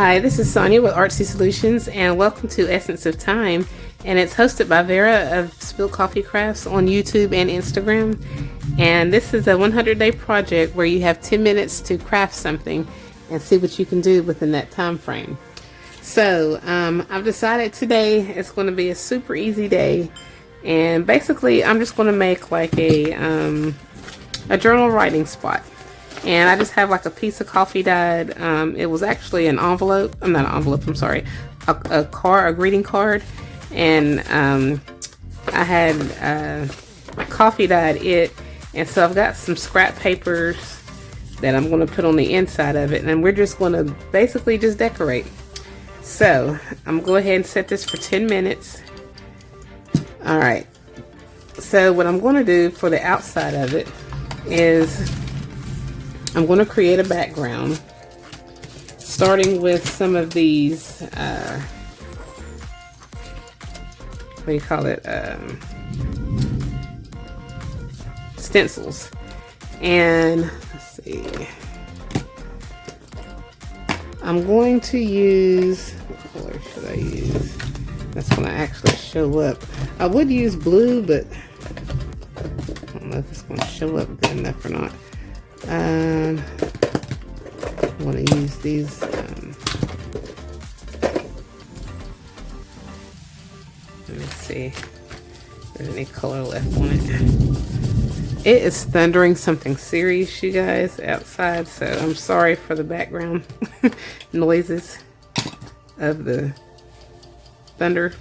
Hi, this is Sonia with Artsy Solutions, and welcome to Essence of Time. And it's hosted by Vera of Spilled Coffee Crafts on YouTube and Instagram. And this is a 100-day project where you have 10 minutes to craft something and see what you can do within that time frame. So I've decided today it's going to be a super easy day, and basically I'm just going to make like a journal writing spot. And I just have like a piece of coffee dyed. It was actually an envelope. I'm not an envelope, I'm sorry. A greeting card. And I had coffee dyed it. And so I've got some scrap papers that I'm going to put on the inside of it. And we're just going to basically just decorate. So I'm going to go ahead and set this for 10 minutes. Alright. So what I'm going to do for the outside of it is I'm going to create a background, starting with some of these, what do you call it, stencils. And let's see, I'm going to use, what color should I use? That's going to actually show up. I would use blue, but I don't know if it's going to show up good enough or not. I want to use these let me see if there's any color left on it. It is thundering something serious, you guys, outside, so I'm sorry for the background noises of the thunder.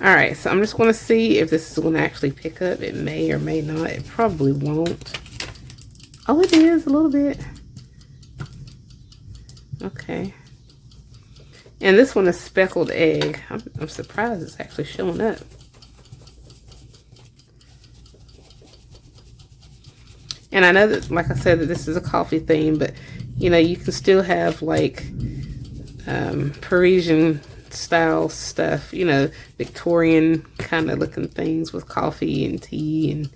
Alright, so I'm just going to see if this is going to actually pick up. It may or may not. It probably won't. Oh, it is a little bit. Okay. And this one is speckled egg. I'm surprised it's actually showing up. And I know that, like I said, that this is a coffee theme, but you know, you can still have like Parisian style stuff, you know, Victorian kind of looking things with coffee and tea and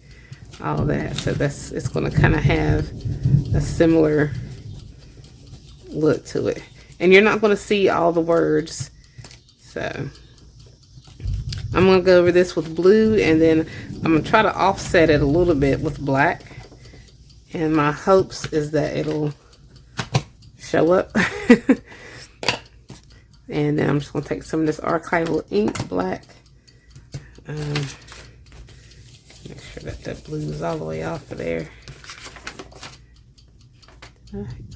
all that. So it's going to kind of have a similar look to it, and you're not going to see all the words. So I'm going to go over this with blue, and then I'm going to try to offset it a little bit with black, and my hopes is that it'll show up. And then I'm just going to take some of this archival ink black, make sure that that blue is all the way off of there.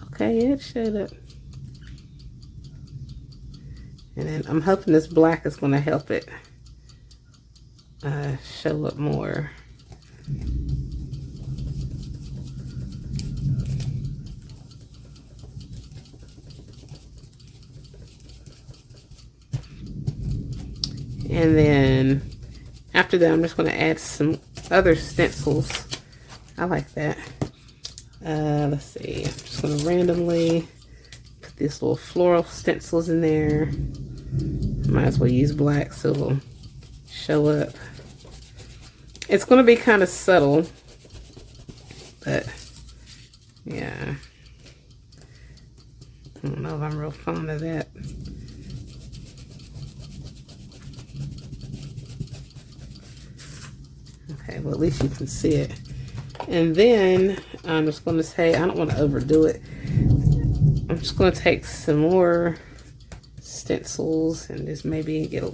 Okay, it showed up. And then I'm hoping this black is going to help it show up more. And then after that, I'm just going to add some other stencils. I like that. Let's see. I'm just going to randomly put these little floral stencils in there. Might as well use black so it'll show up. It's going to be kind of subtle, but yeah. I don't know if I'm real fond of that. Okay, well, at least you can see it. And then I'm just going to say, I don't want to overdo it. I'm just going to take some more stencils and just maybe get a...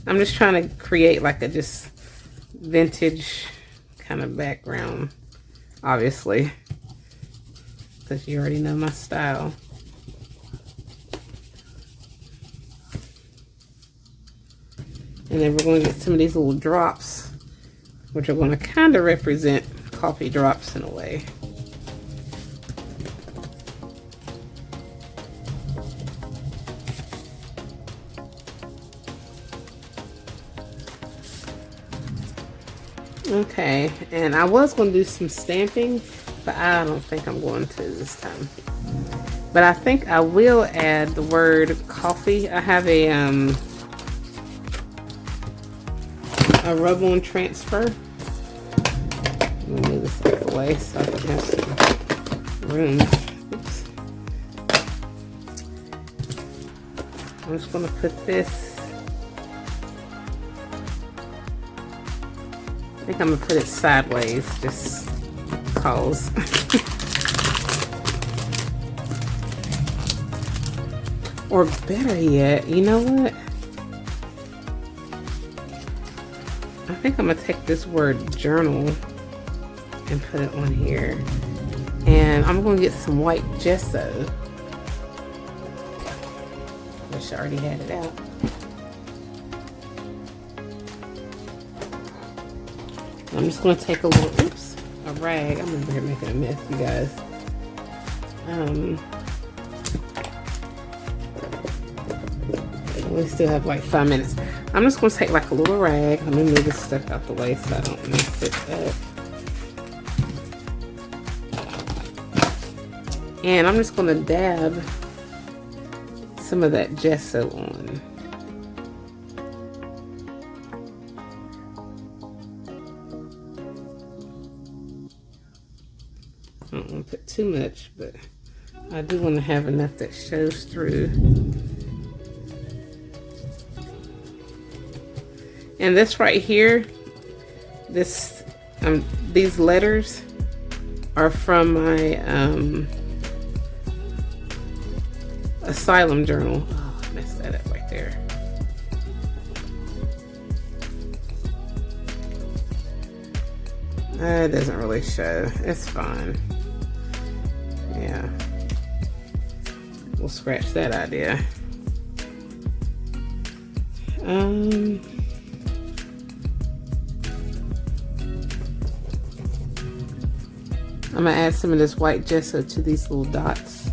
I'm just trying to create like a just vintage kind of background, obviously, because you already know my style. And then we're going to get some of these little drops, which are going to kind of represent coffee drops in a way. Okay, and I was going to do some stamping, but I don't think I'm going to this time. But I think I will add the word coffee. I have a rub-on transfer. Let me move this out of the way so I can have some room. Oops. I'm just going to put this, I think I'm going to put it sideways just cause. Or better yet, you know what? I think I'm going to take this word journal and put it on here. And I'm going to get some white gesso. Wish I already had it out. I'm just going to take a little, oops, a rag. I'm over here making a mess, you guys. We still have like 5 minutes. I'm just going to take like a little rag. Let me move this stuff out the way so I don't mess it up. And I'm just going to dab some of that gesso on. I don't want to put too much, but I do want to have enough that shows through. And this right here, this these letters are from my asylum journal. Oh, I messed that up right there. It doesn't really show. It's fine. Yeah. We'll scratch that idea. I'm gonna add some of this white gesso to these little dots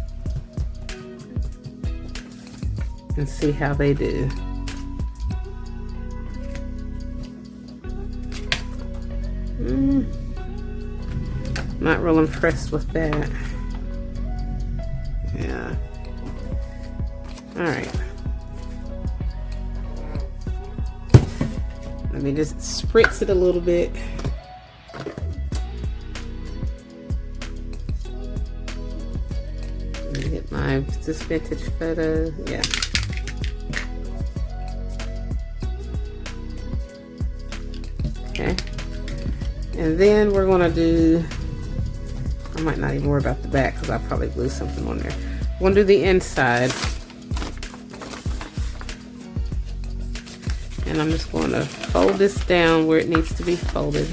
and see how they do. Not real impressed with that. Yeah. Alright. Let me just spritz it a little bit. Let me get my this vintage photo. Yeah. Okay. And then we're going to do, I might not even worry about the back because I'll probably glue something on there. We're going to do the inside. And I'm just going to fold this down where it needs to be folded.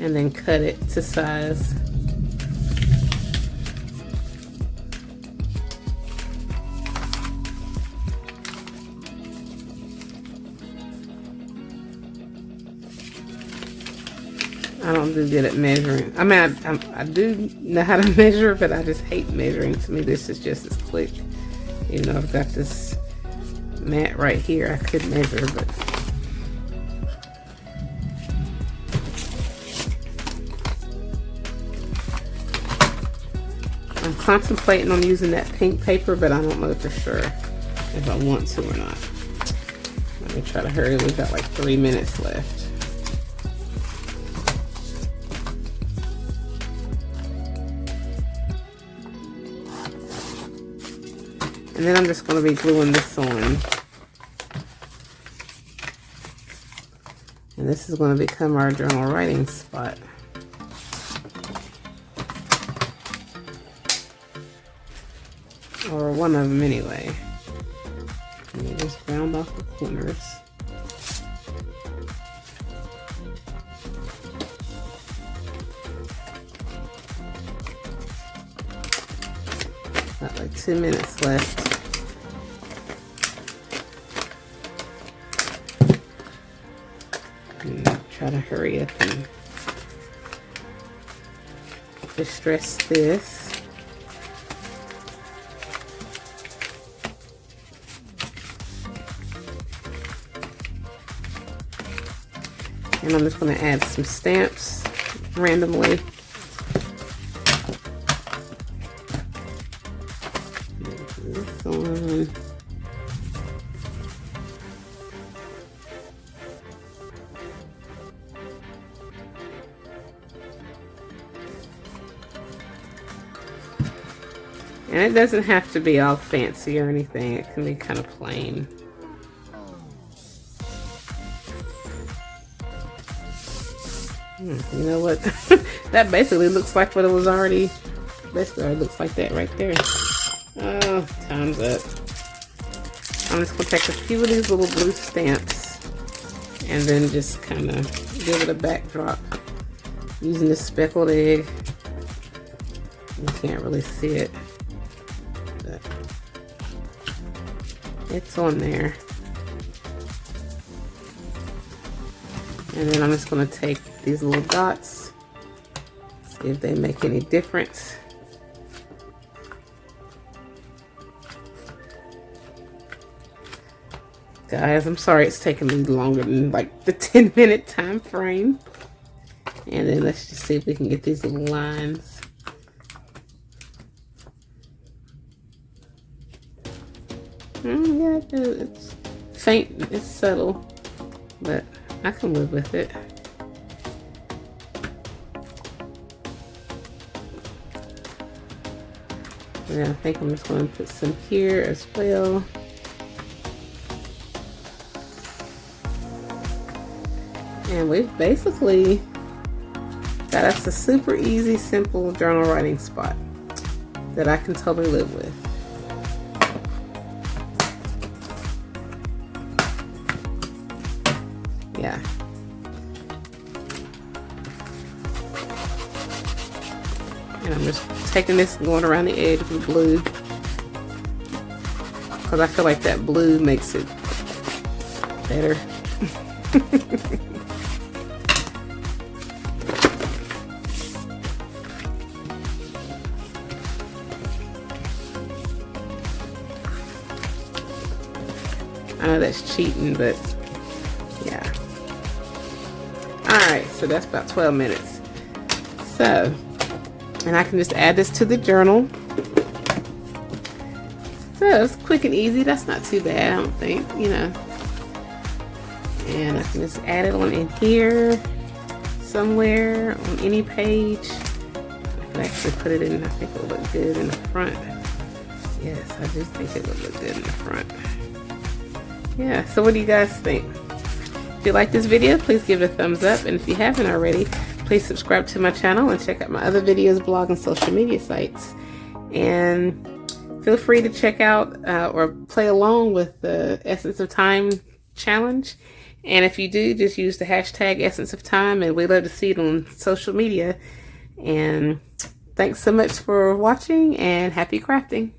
And then cut it to size. I don't do good at measuring. I mean, I do know how to measure, but I just hate measuring. To me, this is just as quick. You know, I've got this mat right here. I could measure, but I'm contemplating on using that pink paper, but I don't know for sure if I want to or not. Let me try to hurry. We've got like 3 minutes left. And then I'm just going to be gluing this on. And this is going to become our journal writing spot. Or one of them anyway. And you just round off the corners. Got like 2 minutes left. Try to hurry up and distress this. And I'm just going to add some stamps randomly. This one. And it doesn't have to be all fancy or anything. It can be kind of plain. You know what? That basically looks like what it was already. Basically, it looks like that right there. Oh, time's up. I'm just going to take a few of these little blue stamps and then just kind of give it a backdrop using this speckled egg. You can't really see it, but it's on there. And then I'm just going to take these little dots, see if they make any difference. Guys, I'm sorry it's taking me longer than like the 10-minute time frame. And then let's just see if we can get these little lines. Yeah, it's faint, it's subtle, but I can live with it. And I think I'm just going to put some here as well. And we've basically got us a super easy, simple journal writing spot that I can totally live with. Yeah. And I'm just taking this and going around the edge with blue, because I feel like that blue makes it better. I know that's cheating, but yeah. Alright, so that's about 12 minutes. So, and I can just add this to the journal. So it's quick and easy. That's not too bad, I don't think, you know. And I can just add it on in here somewhere on any page. I can actually put it in, I think it will look good in the front. Yes, I just think it would look good in the front. Yeah, so what do you guys think? If you like this video, please give it a thumbs up. And if you haven't already, please subscribe to my channel and check out my other videos, blog, and social media sites. And feel free to check out or play along with the Essence of Time challenge. And if you do, just use the hashtag Essence of Time, and we'd love to see it on social media. And thanks so much for watching, and happy crafting.